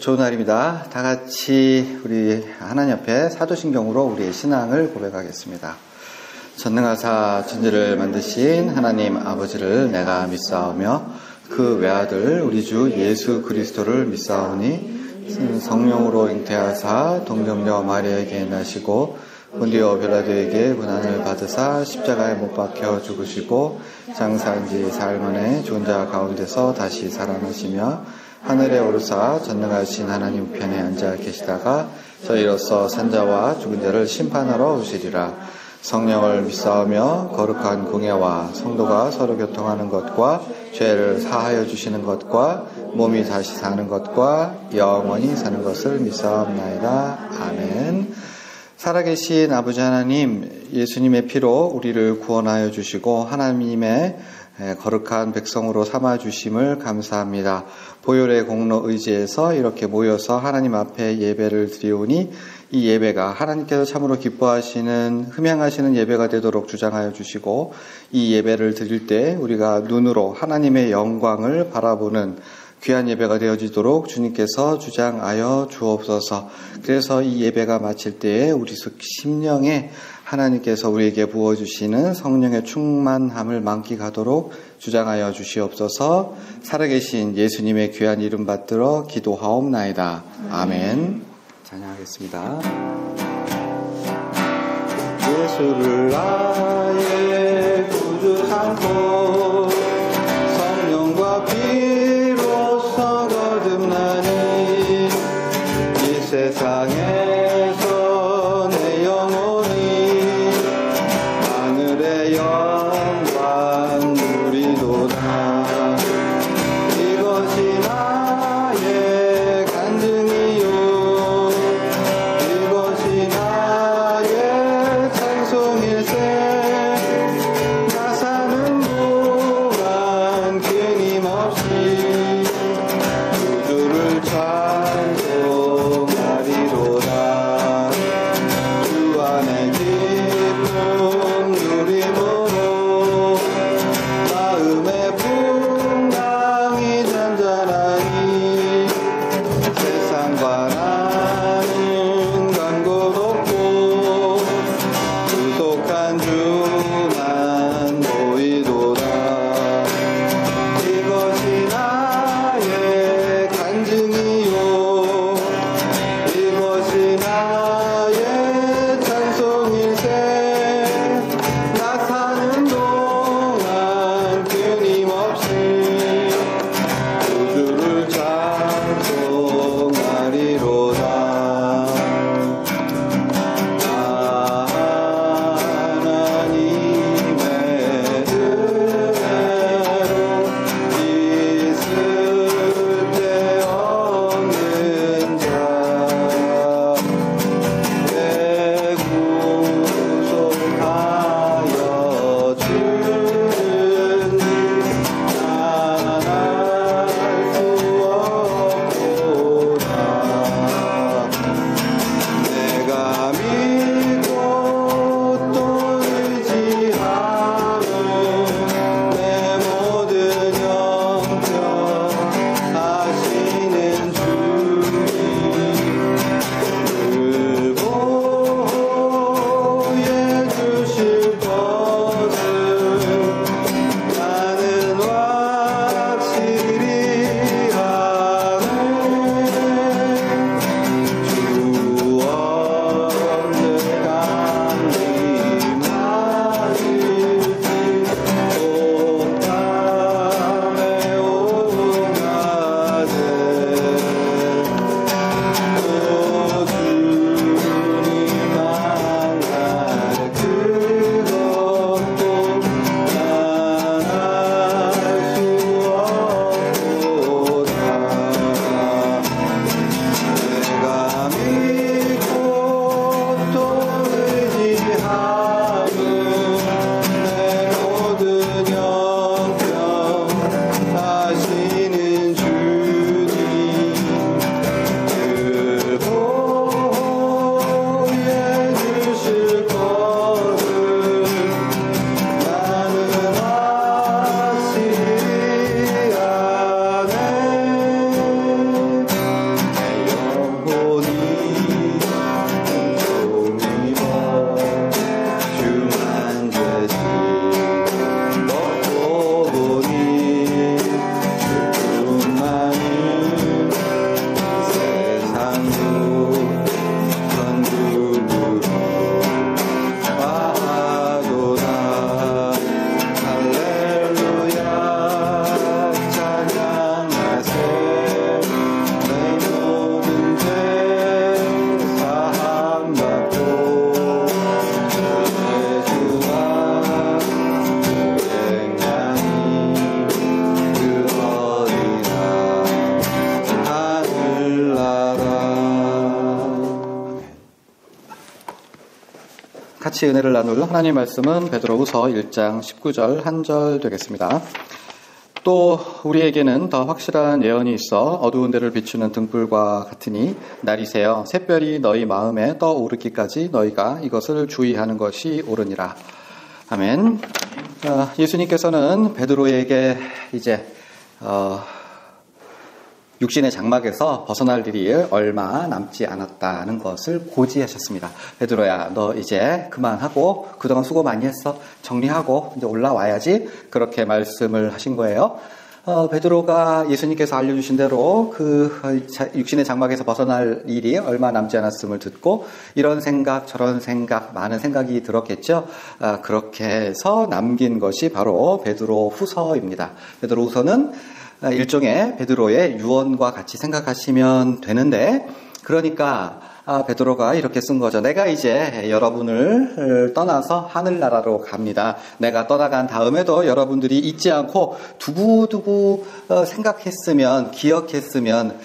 좋은 날입니다. 다 같이 우리 하나님 앞에 사도신경으로 우리의 신앙을 고백하겠습니다. 전능하사 천지를 만드신 하나님 아버지를 내가 믿사오며 그 외아들 우리 주 예수 그리스도를 믿사오니 성령으로 잉태하사 동정녀 마리아에게 나시고 본디오 빌라도에게 고난을 받으사 십자가에 못 박혀 죽으시고 장사한 지 사흘 만에 죽은 자 가운데서 다시 살아나시며 하늘에 오르사 전능하신 하나님 우편에 앉아 계시다가 저희로서 산자와 죽은 자를 심판하러 오시리라. 성령을 믿사오며 거룩한 공예와 성도가 서로 교통하는 것과 죄를 사하여 주시는 것과 몸이 다시 사는 것과 영원히 사는 것을 믿사옵나이다. 아멘. 살아계신 아버지 하나님, 예수님의 피로 우리를 구원하여 주시고 하나님의 거룩한 백성으로 삼아주심을 감사합니다. 보혈의 공로 의지에서 이렇게 모여서 하나님 앞에 예배를 드리오니 이 예배가 하나님께서 참으로 기뻐하시는 흠양하시는 예배가 되도록 주장하여 주시고 이 예배를 드릴 때 우리가 눈으로 하나님의 영광을 바라보는 귀한 예배가 되어지도록 주님께서 주장하여 주옵소서. 그래서 이 예배가 마칠 때에 우리 심령에 하나님께서 우리에게 부어주시는 성령의 충만함을 만끽하도록 주장하여 주시옵소서. 살아계신 예수님의 귀한 이름 받들어 기도하옵나이다. 아멘. 찬양하겠습니다. 예수를 나의 구주 삼고 성령과 피로써 거듭나니 이 세상에서 내 영혼이 하늘의 영광 누리도다. 이것이 나의 간증이요 이것이 나의 찬송일세. 같이 은혜를 나눌 하나님 말씀은 베드로후서 1장 19절 한 절 되겠습니다. 또 우리에게는 더 확실한 예언이 있어 어두운 데를 비추는 등불과 같으니 날이 새어 샛별이 너희 마음에 떠오르기까지 너희가 이것을 주의하는 것이 옳으니라. 아멘. 예수님께서는 베드로에게 이제 육신의 장막에서 벗어날 일이 얼마 남지 않았다는 것을 고지하셨습니다. 베드로야, 너 이제 그만하고 그동안 수고 많이 했어. 정리하고 이제 올라와야지. 그렇게 말씀을 하신 거예요. 베드로가 예수님께서 알려주신 대로 그 육신의 장막에서 벗어날 일이 얼마 남지 않았음을 듣고 이런 생각 저런 생각 많은 생각이 들었겠죠. 그렇게 해서 남긴 것이 바로 베드로 후서입니다. 베드로 후서는 일종의 베드로의 유언과 같이 생각하시면 되는데, 그러니까 베드로가 이렇게 쓴 거죠. 내가 이제 여러분을 떠나서 하늘나라로 갑니다. 내가 떠나간 다음에도 여러분들이 잊지 않고 두고두고 생각했으면, 기억했으면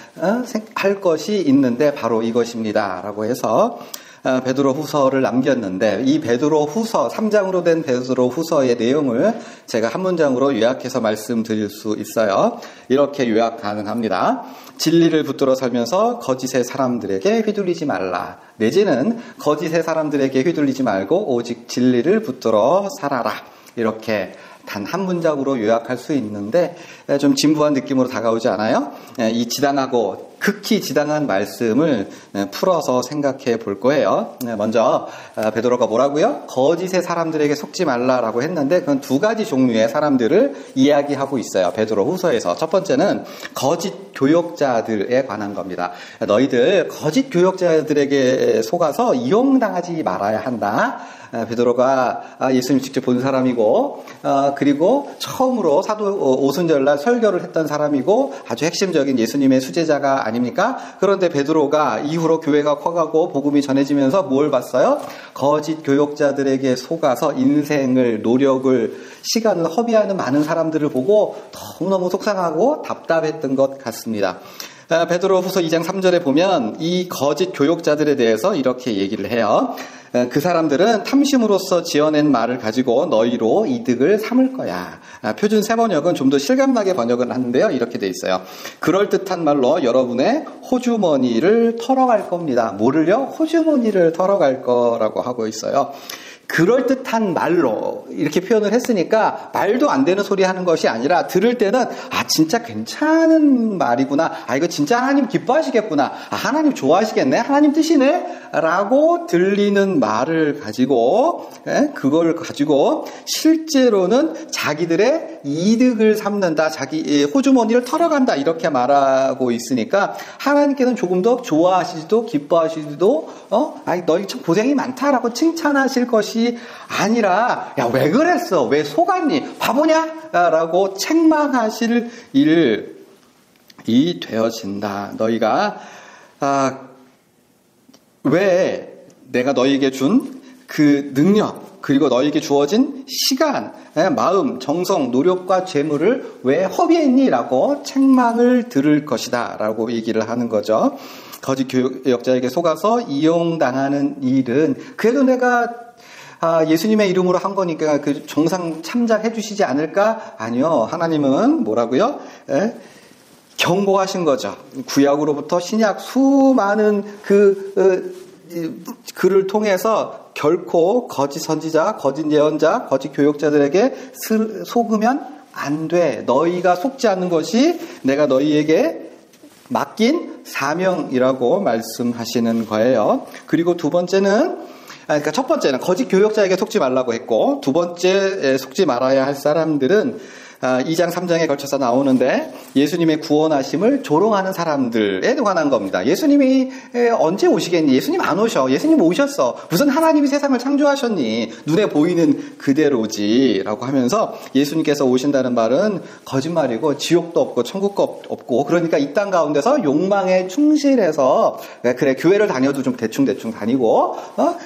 할 것이 있는데 바로 이것입니다 라고 해서 베드로 후서를 남겼는데, 이 베드로 후서 3장으로 된 베드로 후서의 내용을 제가 한 문장으로 요약해서 말씀드릴 수 있어요. 이렇게 요약 가능합니다. 진리를 붙들어 살면서 거짓의 사람들에게 휘둘리지 말라. 내지는 거짓의 사람들에게 휘둘리지 말고 오직 진리를 붙들어 살아라. 이렇게 단 한 문장으로 요약할 수 있는데 좀 진부한 느낌으로 다가오지 않아요? 이 지당하고 극히 지당한 말씀을 풀어서 생각해 볼 거예요. 먼저 베드로가 뭐라고요? 거짓의 사람들에게 속지 말라라고 했는데 그건 두 가지 종류의 사람들을 이야기하고 있어요. 베드로 후서에서. 첫 번째는 거짓 교역자들에 관한 겁니다. 너희들 거짓 교역자들에게 속아서 이용당하지 말아야 한다. 베드로가 예수님 직접 본 사람이고 그리고 처음으로 사도 오순절날 설교를 했던 사람이고 아주 핵심적인 예수님의 수제자가 아닙니까? 그런데 베드로가 이후로 교회가 커가고 복음이 전해지면서 뭘 봤어요? 거짓 교역자들에게 속아서 인생을, 노력을, 시간을 허비하는 많은 사람들을 보고 너무너무 속상하고 답답했던 것 같습니다. 베드로 후서 2장 3절에 보면 이 거짓 교역자들에 대해서 이렇게 얘기를 해요. 그 사람들은 탐심으로써 지어낸 말을 가지고 너희로 이득을 삼을 거야. 표준 세번역은 좀 더 실감나게 번역을 하는데요. 이렇게 돼 있어요. 그럴듯한 말로 여러분의 호주머니를 털어갈 겁니다. 뭐를요? 호주머니를 털어갈 거라고 하고 있어요. 그럴듯한 말로 이렇게 표현을 했으니까 말도 안 되는 소리 하는 것이 아니라 들을 때는 진짜 괜찮은 말이구나. 이거 진짜 하나님 기뻐하시겠구나. 하나님 좋아하시겠네. 하나님 뜻이네. 라고 들리는 말을 가지고 그걸 가지고 실제로는 자기들의 이득을 삼는다. 자기 호주머니를 털어간다. 이렇게 말하고 있으니까 하나님께서는 조금 더 좋아하시지도 기뻐하시지도 너희 참 고생이 많다라고 칭찬하실 것이 아니라 야, 왜 그랬어? 왜 속았니? 바보냐? 라고 책망하실 일이 되어진다. 너희가 왜 내가 너희에게 준 그 능력 그리고 너희에게 주어진 시간, 마음, 정성, 노력과 재물을 왜 허비했니? 라고 책망을 들을 것이다 라고 얘기를 하는 거죠. 거짓 교역자에게 속아서 이용당하는 일은 그래도 내가 예수님의 이름으로 한 거니까 그 정상 참작해 주시지 않을까? 아니요. 하나님은 뭐라고요? 경고하신 거죠. 구약으로부터 신약 수많은 글을 통해서 결코 거짓 선지자, 거짓 예언자, 거짓 교역자들에게 속으면 안 돼. 너희가 속지 않는 것이 내가 너희에게 맡긴 사명이라고 말씀하시는 거예요. 그리고 두 번째는 그러니까 첫 번째는 거짓 교역자에게 속지 말라고 했고 두 번째 속지 말아야 할 사람들은 2장 3장에 걸쳐서 나오는데 예수님의 구원하심을 조롱하는 사람들에 관한 겁니다. 예수님이 언제 오시겠니? 예수님 안 오셔. 예수님 오셨어. 무슨 하나님이 세상을 창조하셨니? 눈에 보이는 그대로지 라고 하면서 예수님께서 오신다는 말은 거짓말이고 지옥도 없고 천국도 없고 그러니까 이 땅 가운데서 욕망에 충실해서 그래 교회를 다녀도 좀 대충 다니고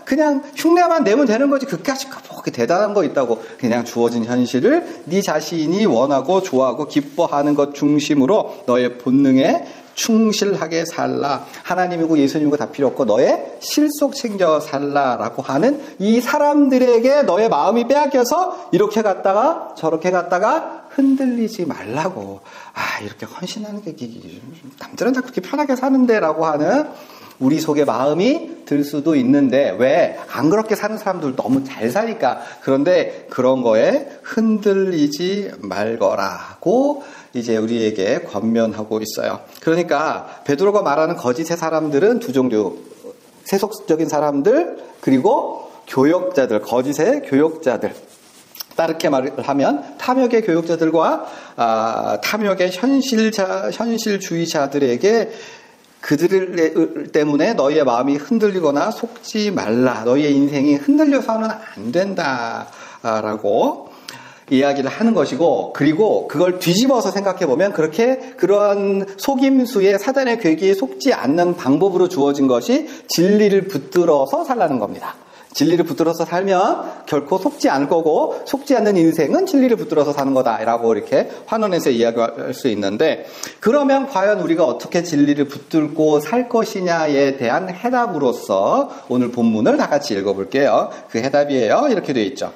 그냥 흉내만 내면 되는 거지 그까짓 그렇게 대단한 거 있다고 그냥 주어진 현실을 네 자신이 원하고 좋아하고 기뻐하는 것 중심으로 너의 본능에 충실하게 살라. 하나님이고 예수님이고 다 필요 없고 너의 실속 챙겨 살라라고 하는 이 사람들에게 너의 마음이 빼앗겨서 이렇게 갔다가 저렇게 갔다가 흔들리지 말라고. 이렇게 헌신하는 게 남들은 다 그렇게 편하게 사는데 라고 하는 우리 속에 마음이 들 수도 있는데 왜? 안 그렇게 사는 사람들 너무 잘 사니까. 그런데 그런 거에 흔들리지 말거라고 이제 우리에게 권면하고 있어요. 그러니까 베드로가 말하는 거짓의 사람들은 두 종류. 세속적인 사람들 그리고 교역자들, 거짓의 교역자들. 다르게 말을 하면 탐욕의 교역자들과 탐욕의 현실주의자들에게 그들 때문에 너희의 마음이 흔들리거나 속지 말라. 너희의 인생이 흔들려서는 안 된다라고 이야기를 하는 것이고, 그리고 그걸 뒤집어서 생각해보면 그러한 속임수에 사단의 괴기에 속지 않는 방법으로 주어진 것이 진리를 붙들어서 살라는 겁니다. 진리를 붙들어서 살면 결코 속지 않을 거고 속지 않는 인생은 진리를 붙들어서 사는 거다라고 이렇게 환원해서 이야기할 수 있는데, 그러면 과연 우리가 어떻게 진리를 붙들고 살 것이냐에 대한 해답으로서 오늘 본문을 다 같이 읽어볼게요. 그 해답이에요. 이렇게 되어 있죠.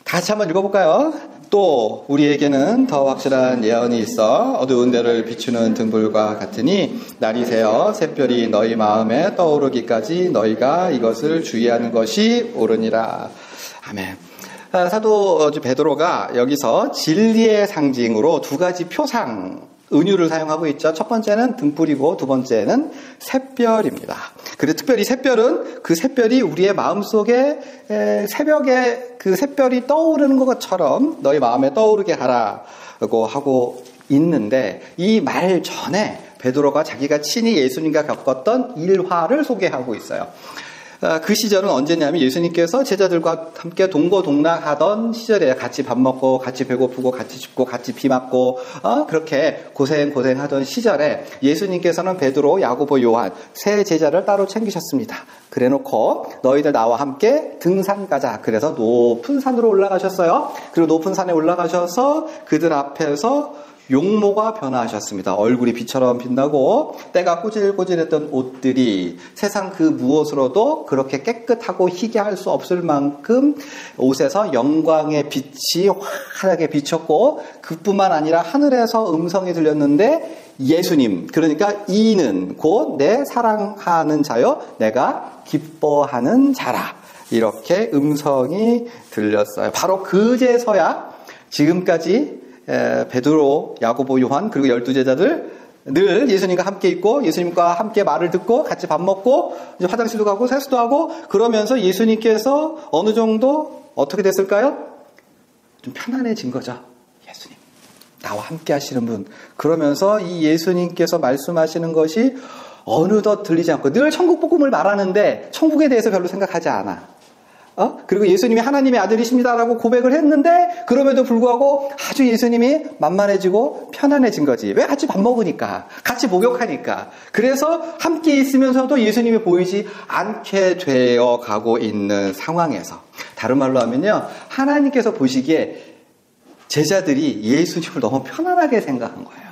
같이 한번 읽어볼까요? 또 우리에게는 더 확실한 예언이 있어 어두운 데를 비추는 등불과 같으니 날이 새어 샛별이 너희 마음에 떠오르기까지 너희가 이것을 주의하는 것이 옳으니라. 아멘. 사도 베드로가 여기서 진리의 상징으로 두 가지 표상, 은유를 사용하고 있죠. 첫 번째는 등불이고 두 번째는 샛별입니다. 그리고 특별히 샛별은 그 샛별이 우리의 마음속에 새벽에 그 샛별이 떠오르는 것처럼 너희 마음에 떠오르게 하라고 하고 있는데, 이 말 전에 베드로가 자기가 친히 예수님과 겪었던 일화를 소개하고 있어요. 그 시절은 언제냐면 예수님께서 제자들과 함께 동거동락하던 시절이에요. 같이 밥 먹고 같이 배고프고 같이 춥고 같이 비 맞고 그렇게 고생하던 시절에 예수님께서는 베드로, 야고보, 요한 세 제자를 따로 챙기셨습니다. 그래놓고 너희들 나와 함께 등산 가자. 그래서 높은 산으로 올라가셨어요. 그리고 높은 산에 올라가셔서 그들 앞에서 용모가 변화하셨습니다. 얼굴이 빛처럼 빛나고 때가 꼬질꼬질했던 옷들이 세상 그 무엇으로도 그렇게 깨끗하고 희게 할 수 없을 만큼 옷에서 영광의 빛이 환하게 비쳤고, 그뿐만 아니라 하늘에서 음성이 들렸는데 예수님, 그러니까 이는 곧 내 사랑하는 자요 내가 기뻐하는 자라, 이렇게 음성이 들렸어요. 바로 그제서야 지금까지 베드로, 야고보, 요한 그리고 12제자들 늘 예수님과 함께 있고 예수님과 함께 말을 듣고 같이 밥 먹고 이제 화장실도 가고 세수도 하고 그러면서 예수님께서 어느 정도 어떻게 됐을까요? 좀 편안해진 거죠. 예수님, 나와 함께 하시는 분. 그러면서 이 예수님께서 말씀하시는 것이 어느덧 들리지 않고, 늘 천국복음을 말하는데 천국에 대해서 별로 생각하지 않아. 그리고 예수님이 하나님의 아들이십니다라고 고백을 했는데 그럼에도 불구하고 아주 예수님이 만만해지고 편안해진 거지. 왜? 같이 밥 먹으니까, 같이 목욕하니까. 그래서 함께 있으면서도 예수님이 보이지 않게 되어 가고 있는 상황에서, 다른 말로 하면요, 하나님께서 보시기에 제자들이 예수님을 너무 편안하게 생각한 거예요.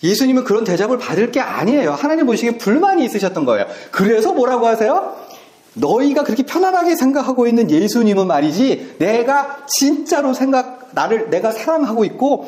예수님은 그런 대접을 받을 게 아니에요. 하나님 보시기에 불만이 있으셨던 거예요. 그래서 뭐라고 하세요? 너희가 그렇게 편안하게 생각하고 있는 예수님은 말이지, 내가 진짜로 내가 사랑하고 있고,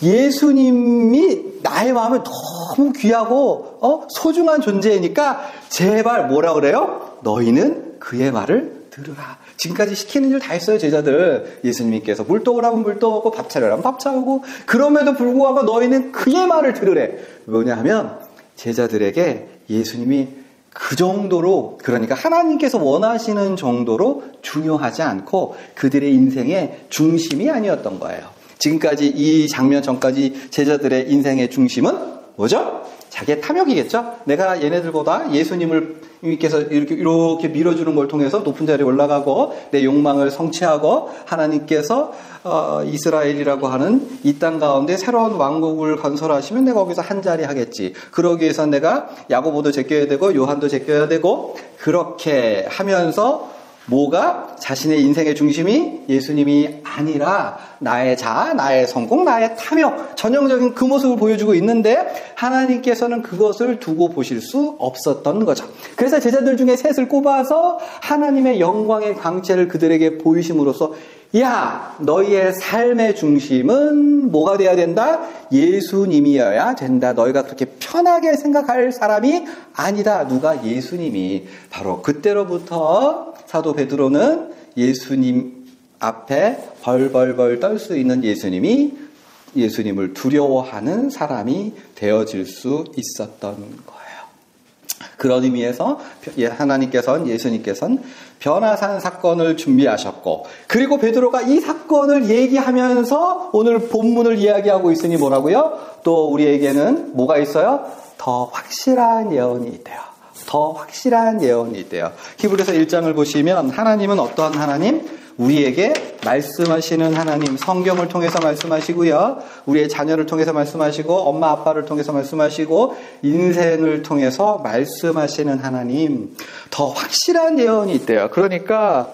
예수님이 나의 마음에 너무 귀하고, 소중한 존재이니까, 제발 뭐라 그래요? 너희는 그의 말을 들으라. 지금까지 시키는 일 다 했어요, 제자들. 예수님께서 물 떠오라면 물 떠오고, 밥 차려라면 밥 차오고, 그럼에도 불구하고 너희는 그의 말을 들으래. 뭐냐 하면, 제자들에게 예수님이 그 정도로, 그러니까 하나님께서 원하시는 정도로 중요하지 않고 그들의 인생의 중심이 아니었던 거예요. 지금까지 이 장면 전까지 제자들의 인생의 중심은 뭐죠? 자기의 탐욕이겠죠? 내가 얘네들보다 예수님께서 이렇게 밀어주는 걸 통해서 높은 자리에 올라가고 내 욕망을 성취하고 하나님께서 이스라엘이라고 하는 이 땅 가운데 새로운 왕국을 건설하시면 내가 거기서 한 자리 하겠지. 그러기 위해서 내가 야고보도 제껴야 되고 요한도 제껴야 되고, 그렇게 하면서 뭐가? 자신의 인생의 중심이 예수님이 아니라 나의 자아, 나의 성공, 나의 탐욕, 전형적인 그 모습을 보여주고 있는데 하나님께서는 그것을 두고 보실 수 없었던 거죠. 그래서 제자들 중에 셋을 꼽아서 하나님의 영광의 광채를 그들에게 보이심으로써 야, 너희의 삶의 중심은 뭐가 돼야 된다? 예수님이어야 된다. 너희가 그렇게 편하게 생각할 사람이 아니다. 누가? 예수님이. 바로 그때로부터 사도 베드로는 예수님 앞에 벌벌벌 떨 수 있는 예수님을 두려워하는 사람이 되어질 수 있었던 거예요. 그런 의미에서 예수님께서는 변화산 사건을 준비하셨고, 그리고 베드로가 이 사건을 얘기하면서 오늘 본문을 이야기하고 있으니 뭐라고요? 또 우리에게는 뭐가 있어요? 더 확실한 예언이 있대요. 더 확실한 예언이 있대요. 히브리서 1장을 보시면 하나님은 어떠한 하나님? 우리에게 말씀하시는 하나님, 성경을 통해서 말씀하시고요. 우리의 자녀를 통해서 말씀하시고, 엄마 아빠를 통해서 말씀하시고, 인생을 통해서 말씀하시는 하나님, 더 확실한 예언이 있대요. 그러니까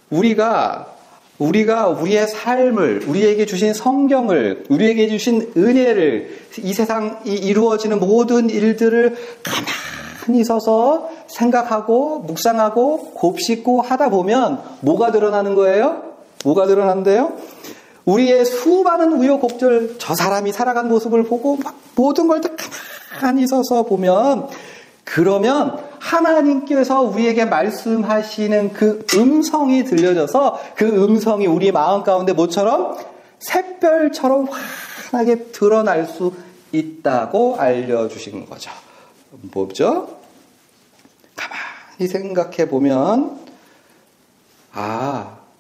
우리가 우리의 삶을, 우리에게 주신 성경을, 우리에게 주신 은혜를, 이 세상이 이루어지는 모든 일들을 가만히 서서 생각하고 묵상하고 곱씹고 하다 보면 뭐가 드러나는 거예요? 뭐가 드러난대요? 우리의 수많은 우여곡절, 저 사람이 살아간 모습을 보고 막 모든 걸 다 가만히 서서 보면, 그러면 하나님께서 우리에게 말씀하시는 그 음성이 들려져서 그 음성이 우리 마음 가운데 뭐처럼? 샛별처럼 환하게 드러날 수 있다고 알려주신 거죠. 뭐죠? 가만히 생각해 보면,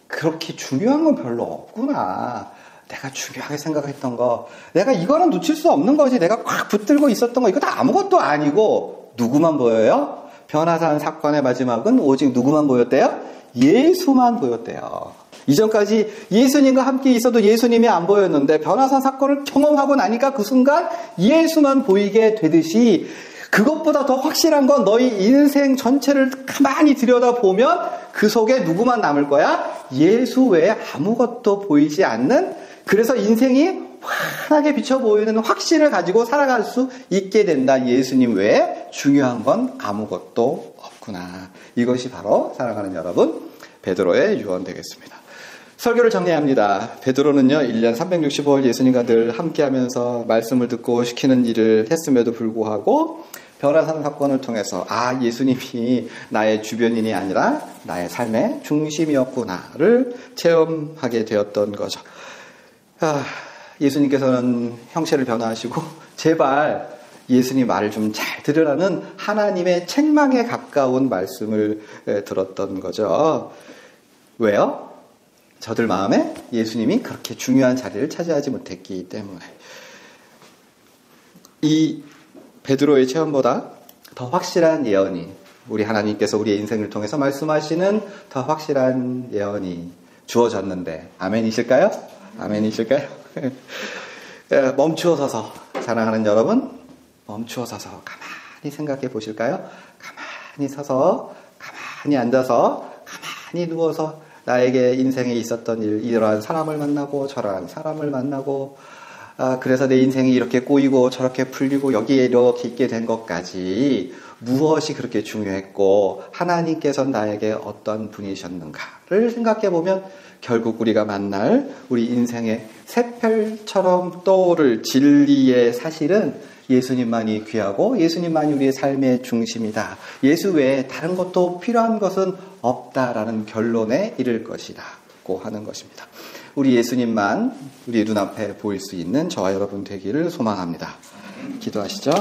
그렇게 중요한 건 별로 없구나. 내가 중요하게 생각했던 거, 내가 이거는 놓칠 수 없는 거지. 내가 꽉 붙들고 있었던 거, 이거 다 아무것도 아니고, 누구만 보여요? 변화산 사건의 마지막은 오직 누구만 보였대요? 예수만 보였대요. 이전까지 예수님과 함께 있어도 예수님이 안 보였는데 변화산 사건을 경험하고 나니까 그 순간 예수만 보이게 되듯이, 그것보다 더 확실한 건 너희 인생 전체를 가만히 들여다보면 그 속에 누구만 남을 거야? 예수 외에 아무것도 보이지 않는, 그래서 인생이 환하게 비쳐 보이는 확신을 가지고 살아갈 수 있게 된다. 예수님 외에 중요한 건 아무것도 없구나. 이것이 바로 사랑하는 여러분, 베드로의 유언 되겠습니다. 설교를 정리합니다. 베드로는요, 1년 365일 예수님과 늘 함께하면서 말씀을 듣고 시키는 일을 했음에도 불구하고 변화산 사건을 통해서 예수님이 나의 주변인이 아니라 나의 삶의 중심이었구나를 체험하게 되었던 거죠. 예수님께서는 형체를 변화하시고 제발 예수님 말을 좀 잘 들으라는 하나님의 책망에 가까운 말씀을 들었던 거죠. 왜요? 저들 마음에 예수님이 그렇게 중요한 자리를 차지하지 못했기 때문에. 이 베드로의 체험보다 더 확실한 예언이, 우리 하나님께서 우리의 인생을 통해서 말씀하시는 더 확실한 예언이 주어졌는데, 아멘이실까요? 아멘이실까요? 멈추어서서, 사랑하는 여러분, 멈추어서서 가만히 생각해 보실까요? 가만히 서서, 가만히 앉아서, 가만히 누워서 나에게 인생에 있었던 일, 이러한 사람을 만나고 저러한 사람을 만나고, 그래서 내 인생이 이렇게 꼬이고 저렇게 풀리고 여기에 이렇게 있게 된 것까지 무엇이 그렇게 중요했고 하나님께서 나에게 어떤 분이셨는가를 생각해 보면 결국 우리가 만날 우리 인생의 샛별처럼 떠오를 진리의 사실은 예수님만이 귀하고 예수님만이 우리의 삶의 중심이다. 예수 외에 다른 것도 필요한 것은 없다라는 결론에 이를 것이다고 하는 것입니다. 우리 예수님만 우리 눈앞에 보일 수 있는 저와 여러분 되기를 소망합니다. 기도하시죠.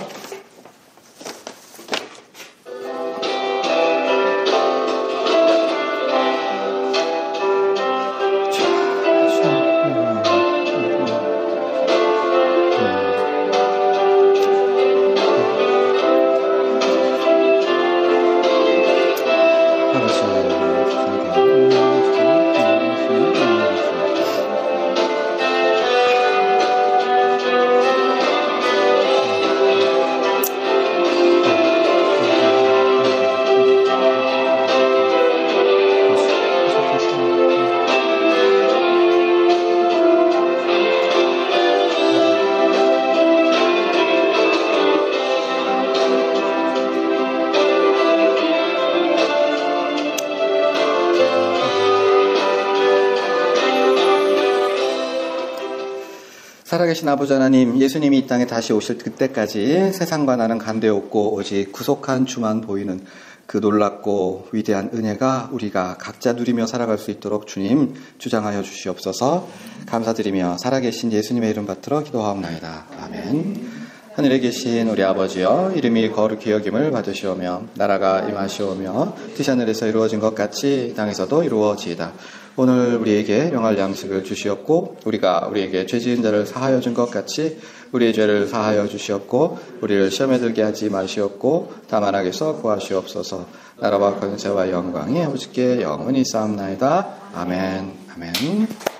살아계신 아버지 하나님, 예수님이 이 땅에 다시 오실 그때까지 세상과 나는 간데 없고 오직 구속한 주만 보이는 그 놀랍고 위대한 은혜가 우리가 각자 누리며 살아갈 수 있도록 주님 주장하여 주시옵소서. 감사드리며 살아계신 예수님의 이름 받들어 기도하옵나이다. 아멘. 하늘에 계신 우리 아버지여, 이름이 거룩히 여김을 받으시오며 나라가 임하시오며 뜻이 하늘에서 이루어진 것 같이 땅에서도 이루어지이다. 오늘 우리에게 영할 양식을 주시옵고 우리가 우리에게 죄 지은 자를 사하여 준 것 같이 우리의 죄를 사하여 주시옵고 우리를 시험에 들게 하지 마시옵고 다만 악에서 구하시옵소서. 나라와 권세와 영광이 아버지께 영원히 쌓옵나이다. 아멘. 아멘.